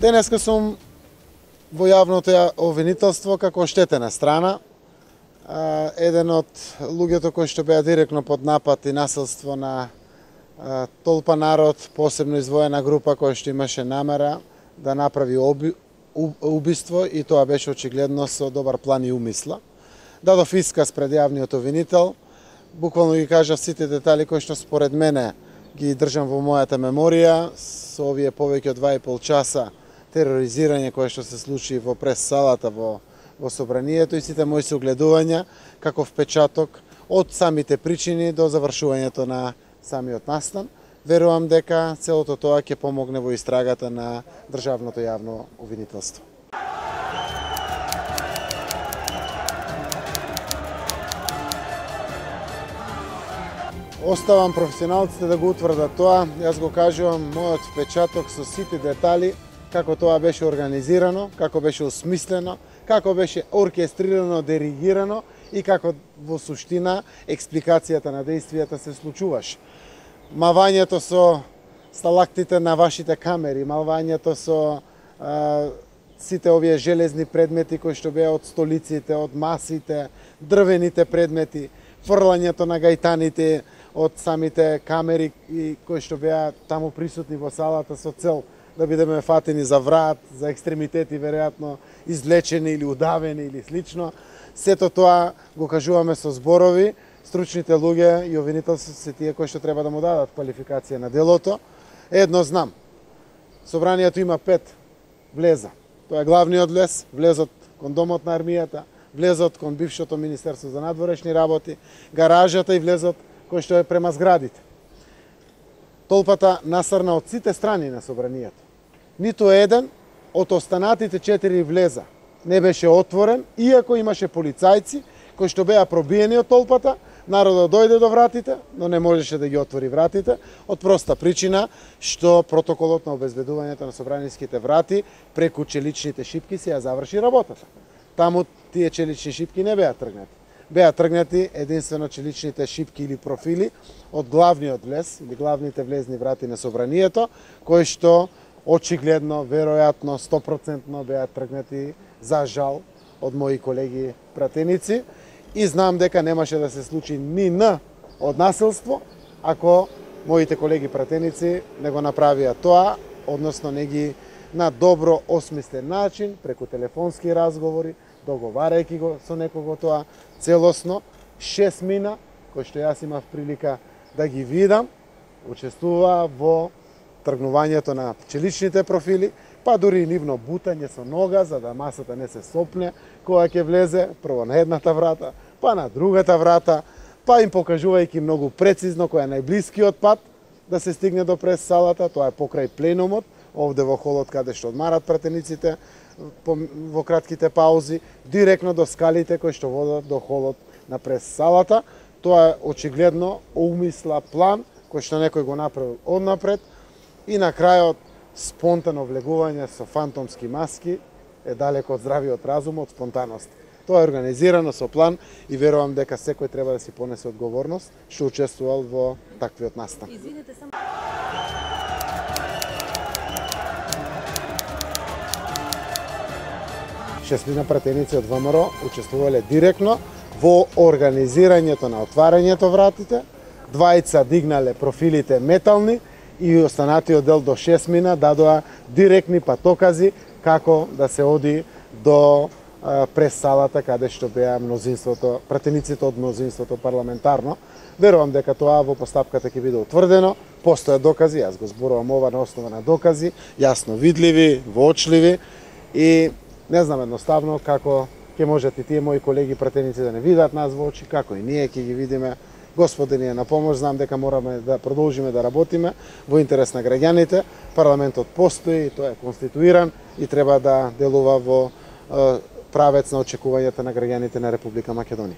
Денеска сум во јавното обвинителство како оштетена страна. Еден од луѓето кои што беа директно под напад и насилство на толпа народ, посебно издвоена група која што имаше намера да направи убиство, и тоа беше очигледно со добар план и умисла. Дадов исказ пред јавниот обвинител, буквално ги кажав сите детали кои што според мене ги држам во мојата меморија, со овие повеќе од 2,5 часа тероризирање кое што се случи во прес-салата во собранието и сите мои согледувања како впечаток од самите причини до завршувањето на самиот настан. Верувам дека целото тоа ќе помогне во истрагата на државното јавно обвинителство. Оставам професионалците да го утврдат тоа. Јас го кажувам мојот впечаток со сите детали, како тоа беше организирано, како беше осмислено, како беше оркестрирано, диригирано и како во суштина експликацијата на действијата се случуваше. Мавањето со сталактите на вашите камери, мавањето со сите овие железни предмети кои што беа од столиците, од масите, дрвените предмети, фрлањето на гајтаните од самите камери кои што беа таму присутни во салата со цел да бидеме фатени за врат, за екстремитети, веројатно излечени или удавени или слично. Сето тоа го кажуваме со зборови. Стручните луѓе и обвинителството се тие кои што треба да му дадат квалификација на делото. Едно знам. Собранието има 5 влеза. Тоа е главниот влез, влезот кон домот на армијата, влезот кон бившото Министерство за надворешни работи, гаражата и влезот кој што е према зградите. Толпата насрна од сите страни на собранието. Ниту еден од останатите 4 влеза не беше отворен, иако имаше полицајци кои што беа пробиени од толпата. Народот дојде до вратите, но не можеше да ги отвори вратите, од проста причина што протоколот на обезбедувањето на собраниските врати преку челичните шипки се ја заврши работата. Таму тие челични шипки не беа тргнати. Беа тргнати единствено челичните шипки или профили од главниот влез или главните влезни врати на собранието, кои што очигледно, веројатно, 100% беа тргнати за жал од мои колеги пратеници. И знам дека немаше да се случи ни Н од насилство ако моите колеги пратеници не го направија тоа, односно не ги на добро осмислен начин, преку телефонски разговори, договарајќи го со некого тоа целосно. 6 мина, кои што јас имав прилика да ги видам, учествуваа во тргнувањето на челичните профили, па дури и нивно бутање со нога, за да масата не се сопне, која ќе влезе прво на едната врата, па на другата врата, па им покажувајќи многу прецизно кој е најблискиот пат да се стигне до прес-салата. Тоа е покрај пленумот, овде во холот каде што одмарат пратениците во кратките паузи, директно до скалите кои што водат до холот на прес-салата. Тоа е очигледно умисла план кој што некој го направил однапред и на крајот спонтано влегување со фантомски маски е далеко од здравиот разум, од спонтаност. Тоа е организирано со план и верувам дека секој треба да си понесе одговорност што учествувал во таквиот настан. Извинете само. Шестмина пратеници од ВМРО учествувале директно во организирањето на отварањето вратите, двајца дигнале профилите метални и останатиот дел до 6 мина дадоа директни патокази како да се оди до прес-салата каде што беа мнозинството, пратениците од мнозинството парламентарно. Верувам дека тоа во постапката ќе биде утврдено. Постојат докази, јас го зборувам ова на основа на докази, јасно видливи, воочливи и не знам едноставно како ќе можат и тие мои колеги пратеници да не видат нас во очи, како и ние ќе ги видиме. Господи ни е на помош, знам дека мораме да продолжиме да работиме во интерес на граѓаните. Парламентот постои, тој е конституиран и треба да делува во правец на очекувањата на граѓаните на Република Македонија.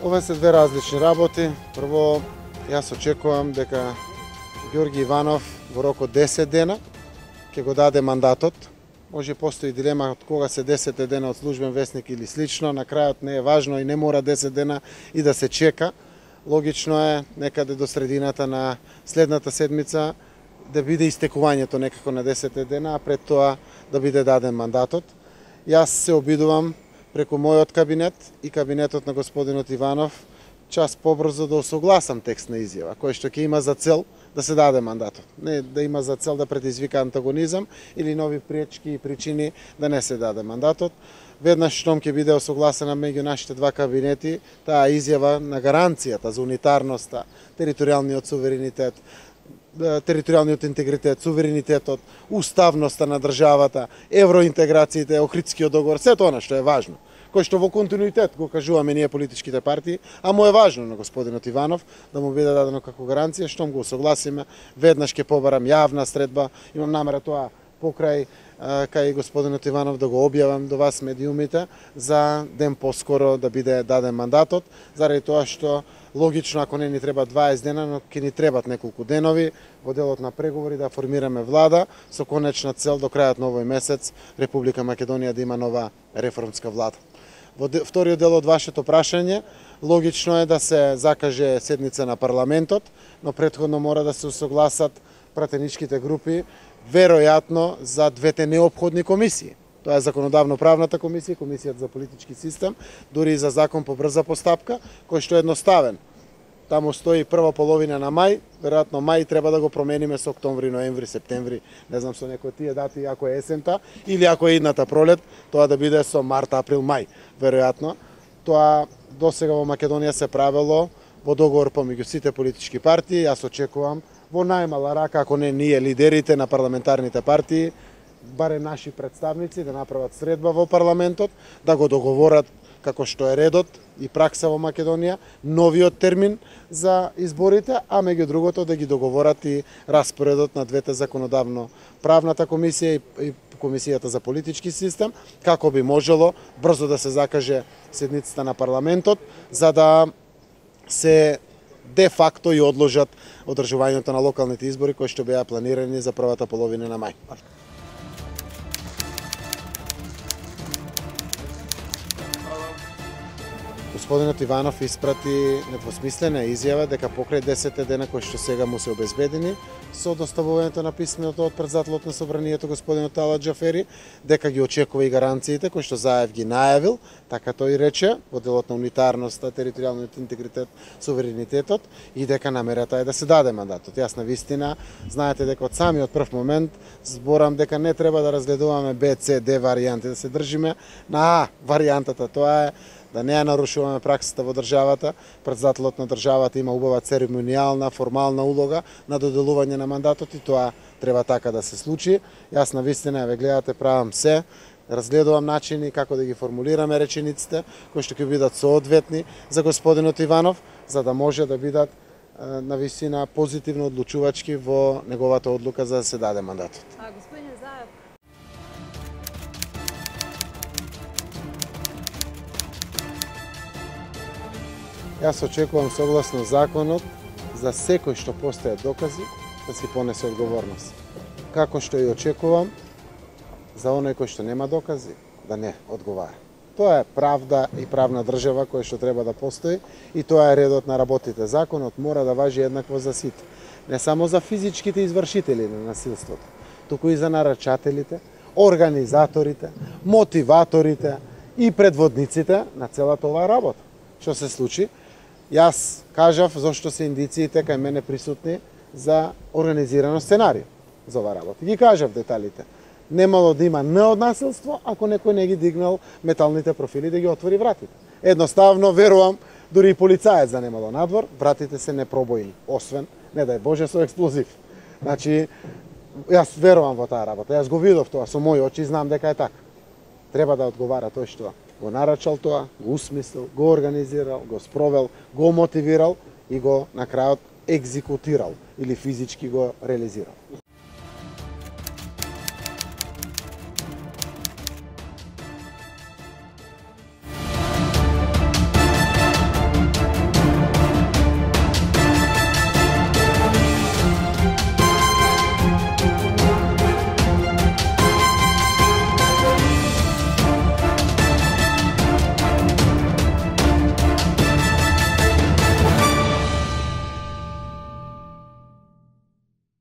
Ова се две различни работи. Прво, јас очекувам дека Ѓорги Иванов во рок од 10 дена ќе го даде мандатот. Може постои дилема од кога се 10 дена од службен весник или слично, на крајот не е важно и не мора 10 дена и да се чека. логично е некаде до средината на следната седмица да биде истекувањето некако на 10 дена, а пред тоа да биде даден мандатот. Јас се обидувам преку мојот кабинет и кабинетот на господинот Иванов час побрзо да осогласам текст на изјава, кој што ќе има за цел да се даде мандатот. Не да има за цел да предизвика антагонизам или нови пречки и причини да не се даде мандатот. Веднаш штом ќе биде осогласена меѓу нашите два кабинети, таа изјава на гаранцијата за унитарноста, територијалниот суверенитет, територијалниот интегритет, суверенитетот, уставноста на државата, евроинтеграциите, Охридскиот договор, сето она што е важно, кој што во континуитет го кажуваме ние политичките партии, а му е важно на господинот Иванов да му биде дадено како гаранција, штом го согласиме, веднаш ќе побарам јавна средба, имам намера тоа покрај кај господинот Иванов да го објавам до вас медиумите за ден поскоро да биде даден мандатот, заради тоа што логично ако не ни треба 20 дена, но ќе ни требат неколку денови во делот на преговори да формираме влада со конечна цел до крајот на овој месец Република Македонија да има нова реформска влада. Во вториот дел од вашето прашање, логично е да се закаже седница на парламентот, но претходно мора да се усогласат пратеничките групи, веројатно за двете неопходни комисии. Тоа е законодавно-правната комисија, комисијата за политички систем, дури и за закон по брза постапка, кој што е едноставен. Таму стои прва половина на мај, веројатно мај треба да го промениме со октомври, ноември, септември, не знам со некои тие дати ако е есента, или ако е идната пролет, тоа да биде со март, април, мај, веројатно. Тоа досега во Македонија се правело во договор помеѓу сите политички партии, јас очекувам во најмала рака, ако не ние лидерите на парламентарните партии, барем наши представници да направат средба во парламентот, да го договорат како што е редот и пракса во Македонија, новиот термин за изборите, а меѓу другото да ги договорат и распоредот на двете законодавно-правната комисија и комисијата за политички систем, како би можело брзо да се закаже седницата на парламентот, за да се де факто и одложат одржувањето на локалните избори кои што беа планирани за првата половина на мај. Господинот Иванов испрати недвосмислена изјава дека покрај 10 дена кои што сега му се обезбедени со доставувањето на писмото од претседателот на собранието господинот Талат Џафери, дека ги очекува и гаранциите кои што Заев ги најавил, така тој рече, во делот на унитарноста, територијалниот интегритет, суверенитетот и дека намерата е да се даде мандатот. Јас на вистина, знаете дека од самиот прв момент зборам дека не треба да разгледуваме Б, С, Д варијанти, да се држиме на А варијантата, тоа е да не ја нарушуваме праксата во државата. Претседателот на државата има убава церемонијална, формална улога на доделување на мандатот и тоа треба така да се случи. Јас на вистина, ве гледате, правам се, разгледувам начини како да ги формулираме речениците, кои што ќе бидат соодветни за господинот Иванов, за да може да бидат на вистина позитивно одлучувачки во неговата одлука за да се даде мандатот. Господине Заев, Јас очекувам согласно законот за секој што постојат докази да си понесе одговорност. Како што и очекувам за оној кој што нема докази да не одговара. Тоа е правда и правна држава која што треба да постои и тоа е редот на работите. Законот мора да важи еднакво за сите. Не само за физичките извршители на насилството, туку и за нарачателите, организаторите, мотиваторите и предводниците на целата оваа работа. Што се случи? Јас кажав зошто се индициите кај мене присутни за организирано сценарио за оваа работа. Ги кажав деталите. Немало да има Н од насилство ако некој не ги дигнал металните профили да ги отвори вратите. Едноставно верувам, дури и полицаец да немало надвор, вратите се непробојни, освен, не дај Боже, со експлозив. Значи, јас верувам во таа работа. Јас го видов тоа со моји очи и знам дека е така. Треба да одговара тој што го нарачал тоа, го усмислил, го организирал, го спровел, го мотивирал и го на крајот екзекутирал или физички го реализирал.